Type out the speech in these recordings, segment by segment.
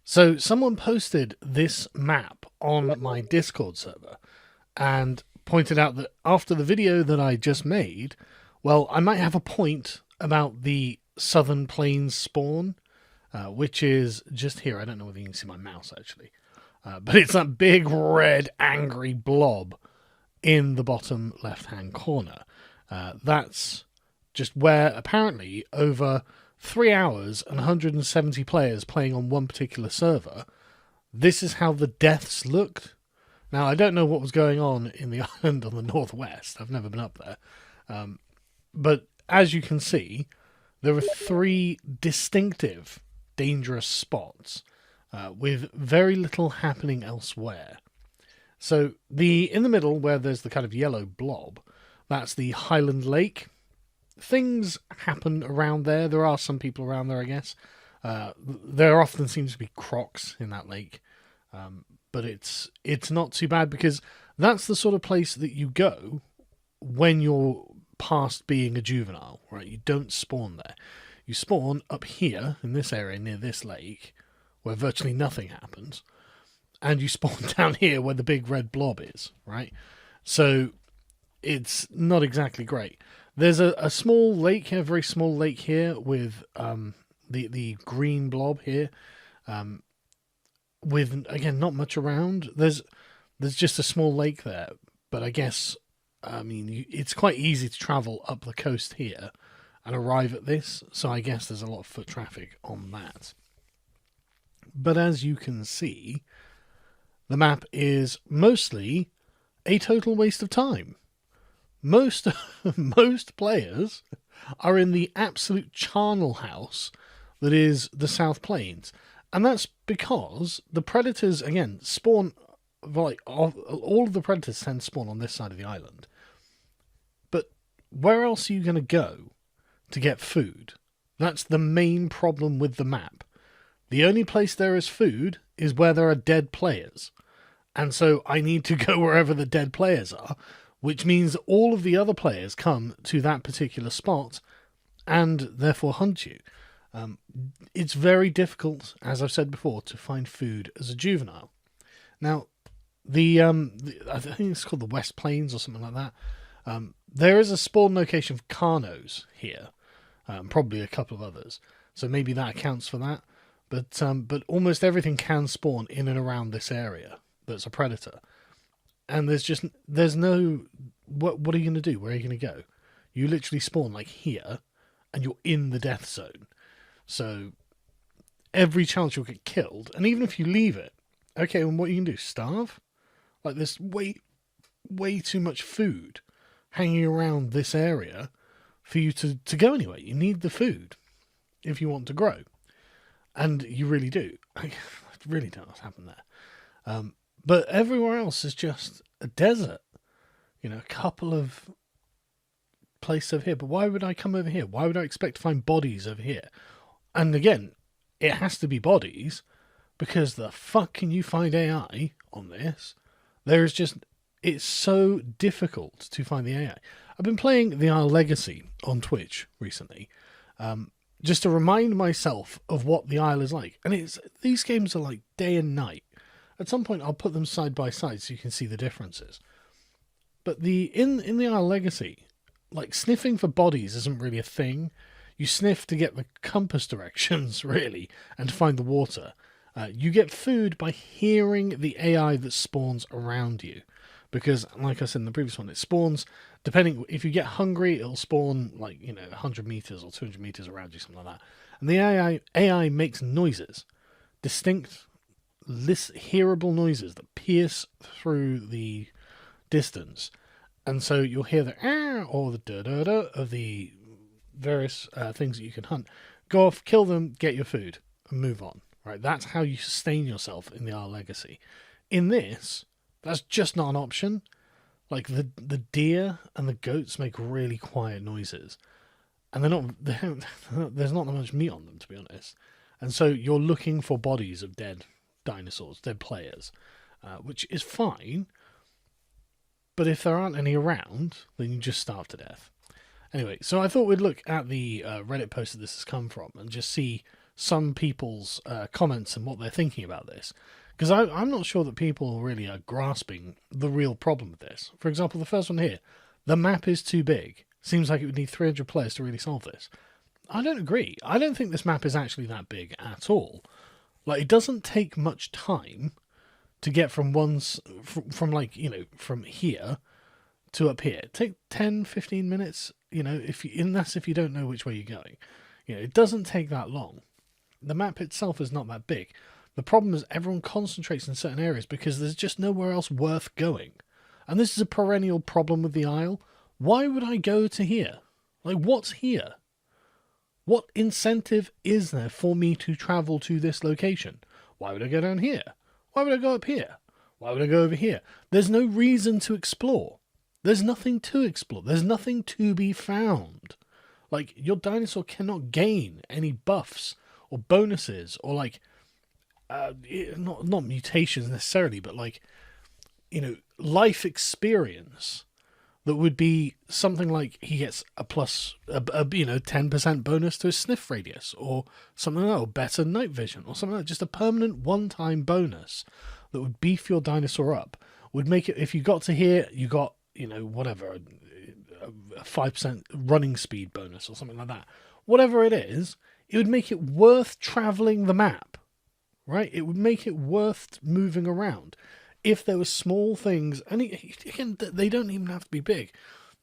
So someone posted this map on my Discord server and pointed out that after the video that I just made, well, I might have a point about the Southern Plains spawn, which is just here. I don't know whether you can see my mouse actually, but it's that big red angry blob in the bottom left-hand corner. That's just where apparently over 3 hours and 170 players playing on one particular server, this is how the deaths looked. Now, I don't know what was going on in the island on the northwest. I've never been up there. But as you can see, there are 3 distinctive dangerous spots with very little happening elsewhere. So in the middle, where there's the kind of yellow blob, that's the Highland Lake. Things happen around there. There are some people around there, I guess. There often seems to be crocs in that lake. But it's not too bad because that's the sort of place that you go when you're past being a juvenile, right? You don't spawn there. You spawn up here in this area near this lake where virtually nothing happens. And you spawn down here where the big red blob is, right? So it's not exactly great. There's a small lake, a very small lake here with the green blob here, with again not much around. There's just a small lake there, but I guess it's quite easy to travel up the coast here and arrive at this. So I guess there's a lot of foot traffic on that. But as you can see, the map is mostly a total waste of time. Most players are in the absolute charnel house that is the South Plains. And that's because the predators, again, spawn, like, all of the predators tend to spawn on this side of the island. But where else are you going to go to get food? That's the main problem with the map. The only place there is food is where there are dead players. And so I need to go wherever the dead players are, which means all of the other players come to that particular spot and therefore hunt you. It's very difficult, as I've said before, to find food as a juvenile. Now, I think it's called the West Plains or something like that. There is a spawn location for Carnos here, probably a couple of others. So maybe that accounts for that. But almost everything can spawn in and around this area that's a predator. And there's no, what are you going to do? Where are you going to go? You literally spawn like here, and you're in the death zone. So every chance you'll get killed, and even if you leave it, okay, and what you can do? Starve? Like there's way too much food hanging around this area for you to go anywhere. You need the food if you want to grow. And you really do. I really don't know what's happened there. But everywhere else is just a desert. You know, a couple of places over here. But why would I come over here? Why would I expect to find bodies over here? And again, it has to be bodies because the fuck can you find AI on this? It's so difficult to find the AI. I've been playing the Isle Legacy on Twitch recently, just to remind myself of what the Isle is like. And these games are like day and night. At some point, I'll put them side by side so you can see the differences. But in the Isle Legacy, like sniffing for bodies isn't really a thing. You sniff to get the compass directions, really, and to find the water. You get food by hearing the AI that spawns around you. Because, like I said in the previous one, it spawns, depending, if you get hungry, it'll spawn, 100 meters or 200 meters around you, something like that. And the AI makes noises. Distinct, hearable noises that pierce through the distance. And so you'll hear the ah or the da-da-da of the various things that you can hunt. Go off, kill them, get your food, and move on. Right? That's how you sustain yourself in the Isle Legacy. In this, that's just not an option. Like the deer and the goats make really quiet noises, and there's not that much meat on them, to be honest. And so you're looking for bodies of dead dinosaurs, dead players, which is fine. But if there aren't any around, then you just starve to death. Anyway, so I thought we'd look at the Reddit post that this has come from and just see some people's comments and what they're thinking about this, because I'm not sure that people really are grasping the real problem with this. For example, the first one here, the map is too big. Seems like it would need 300 players to really solve this. I don't agree. I don't think this map is actually that big at all. Like, it doesn't take much time to get from from here to up here. Take 10, 15 minutes, and that's if you don't know which way you're going. It doesn't take that long. The map itself is not that big. The problem is everyone concentrates in certain areas because there's just nowhere else worth going. And this is a perennial problem with the Isle. Why would I go to here? Like, what's here? What incentive is there for me to travel to this location? Why would I go down here? Why would I go up here? Why would I go over here? There's no reason to explore. There's nothing to explore. There's nothing to be found. Like, your dinosaur cannot gain any buffs or bonuses or, like, not mutations necessarily, but, like, life experience that would be something like he gets a plus, 10% bonus to his sniff radius, or something like that, or better night vision, or something like that. Just a permanent one-time bonus that would beef your dinosaur up, would make it, if you got to here, you got, whatever, a 5% running speed bonus or something like that. Whatever it is, it would make it worth traveling the map, right? It would make it worth moving around. If there were small things, and again, they don't even have to be big.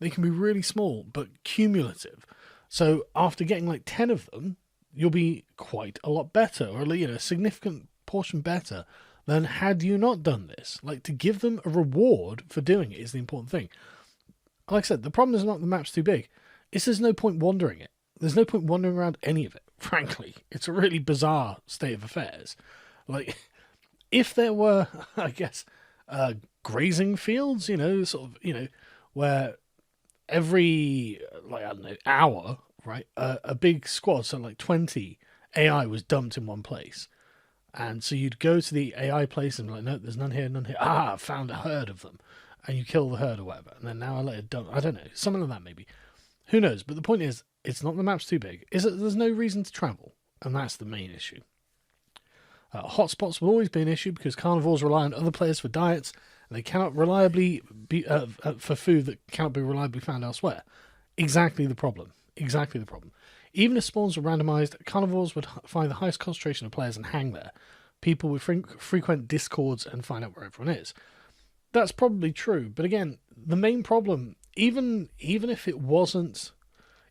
They can be really small, but cumulative. So after getting like 10 of them, you'll be quite a lot better, or a significant portion better than had you not done this. Like, to give them a reward for doing it is the important thing. Like I said, the problem is not the map's too big. There's no point wandering it. There's no point wandering around any of it, frankly. It's a really bizarre state of affairs. Like, if there were, I guess, grazing fields, where every, hour, right, a big squad, so like 20 AI was dumped in one place. And so you'd go to the AI place and be like, no, there's none here, none here. I found a herd of them. And you kill the herd or whatever. And then now I let it dump. I don't know. Something like that, maybe. Who knows? But the point is, it's not the map's too big. Is that there's no reason to travel. And that's the main issue. Hotspots will always be an issue because carnivores rely on other players for diets, and they cannot reliably be for food that cannot be reliably found elsewhere. Exactly the problem. Exactly the problem. Even if spawns were randomized, carnivores would find the highest concentration of players and hang there. People would frequent discords and find out where everyone is. That's probably true, but again, the main problem, even if it wasn't,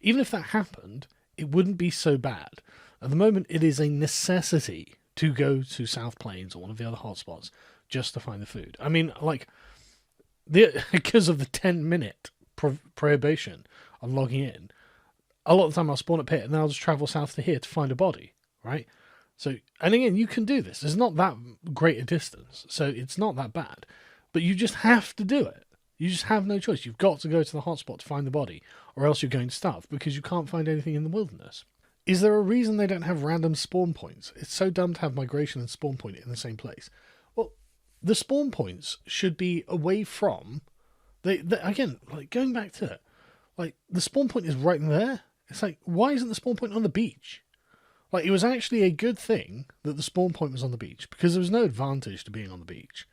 even if that happened, it wouldn't be so bad. At the moment, it is a necessity to go to South Plains or one of the other hotspots just to find the food. I mean, like, because of the 10-minute prohibition on logging in, a lot of the time I'll spawn at pit and then I'll just travel south to here to find a body, right? So, and again, you can do this. It's not that great a distance, so it's not that bad. But you just have to do it. You just have no choice. You've got to go to the hotspot to find the body, or else you're going to starve because you can't find anything in the wilderness. Is there a reason they don't have random spawn points? It's so dumb to have migration and spawn point in the same place. Well, the spawn points should be away from... Again, like, going back to it, like, the spawn point is right there. It's like, why isn't the spawn point on the beach? Like, it was actually a good thing that the spawn point was on the beach, because there was no advantage to being on the beach.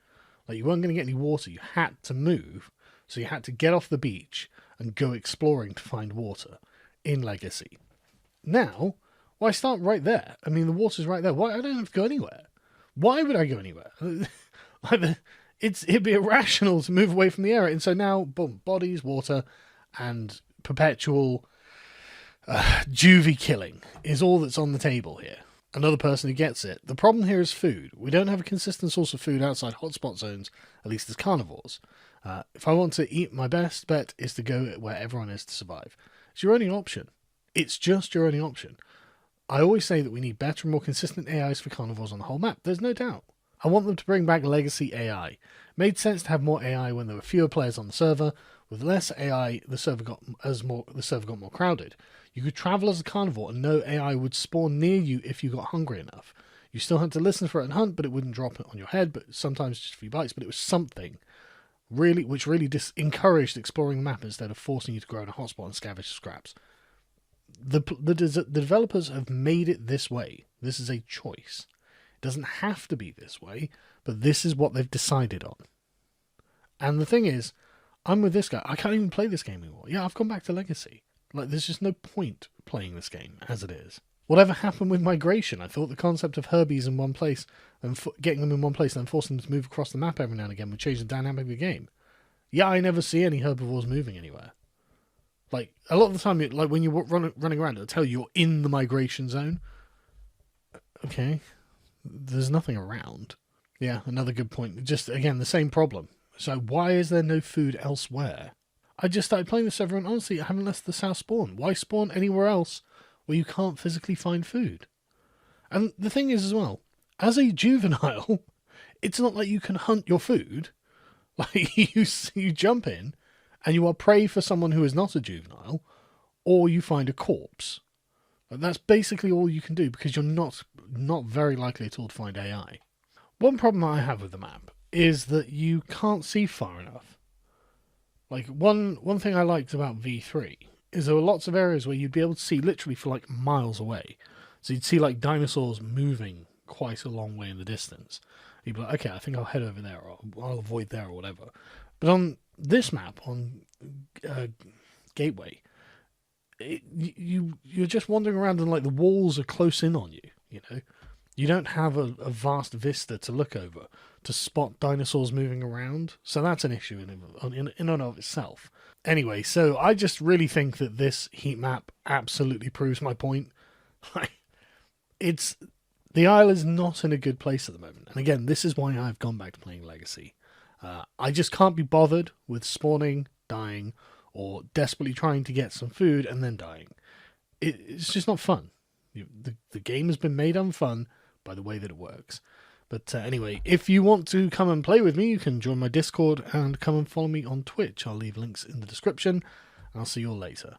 Like, you weren't going to get any water. You had to move, so you had to get off the beach and go exploring to find water in Legacy. Now, why start right there? I mean, the water's right there. Why? I don't have to go anywhere. Why would I go anywhere? It'd be irrational to move away from the area. And so now, boom, bodies, water, and perpetual juvie killing is all that's on the table here. Another person who gets it. The problem here is food. We don't have a consistent source of food outside hotspot zones, at least as carnivores. If I want to eat, my best bet is to go where everyone is to survive. It's your only option. It's just your only option. I always say that we need better and more consistent AIs for carnivores on the whole map. There's no doubt. I want them to bring back legacy AI. It made sense to have more AI when there were fewer players on the server. With less AI, the server got more crowded. You could travel as a carnivore and no AI would spawn near you if you got hungry enough. You still had to listen for it and hunt, but it wouldn't drop it on your head, but sometimes just a few bites, but it was something which really encouraged exploring the map instead of forcing you to grow in a hotspot and scavenge scraps. The developers have made it this way. This is a choice. It doesn't have to be this way, but this is what they've decided on. And the thing is, I'm with this guy. I can't even play this game anymore. Yeah, I've gone back to Legacy. Like, there's just no point playing this game as it is. Whatever happened with migration? I thought the concept of herbies in one place and getting them in one place and then forcing them to move across the map every now and again would change the dynamic of the game. Yeah, I never see any herbivores moving anywhere. Like, a lot of the time, like when you're running around, it'll tell you you're in the migration zone. Okay. There's nothing around. Yeah, another good point. Just, again, the same problem. So why is there no food elsewhere? I just started playing this server and honestly, I haven't left the south spawn. Why spawn anywhere else where you can't physically find food? And the thing is as well, as a juvenile, it's not like you can hunt your food. Like, you jump in and you are prey for someone who is not a juvenile, or you find a corpse. That's basically all you can do because you're not very likely at all to find AI. One problem I have with the map is that you can't see far enough. Like, one thing I liked about V3 is there were lots of areas where you'd be able to see literally for like miles away. So you'd see like dinosaurs moving quite a long way in the distance. You'd be like, okay, I think I'll head over there, or I'll avoid there, or whatever. But on this map, on Gateway, you're just wandering around and like the walls are close in on you, you know? You don't have a vast vista to look over to spot dinosaurs moving around. So that's an issue in and of itself. Anyway, so I just really think that this heat map absolutely proves my point. The Isle is not in a good place at the moment. And again, this is why I've gone back to playing Legacy. I just can't be bothered with spawning, dying, or desperately trying to get some food and then dying. It's just not fun. The game has been made unfun by the way that it works. But anyway, if you want to come and play with me, you can join my Discord and come and follow me on Twitch. I'll leave links in the description. I'll see you all later.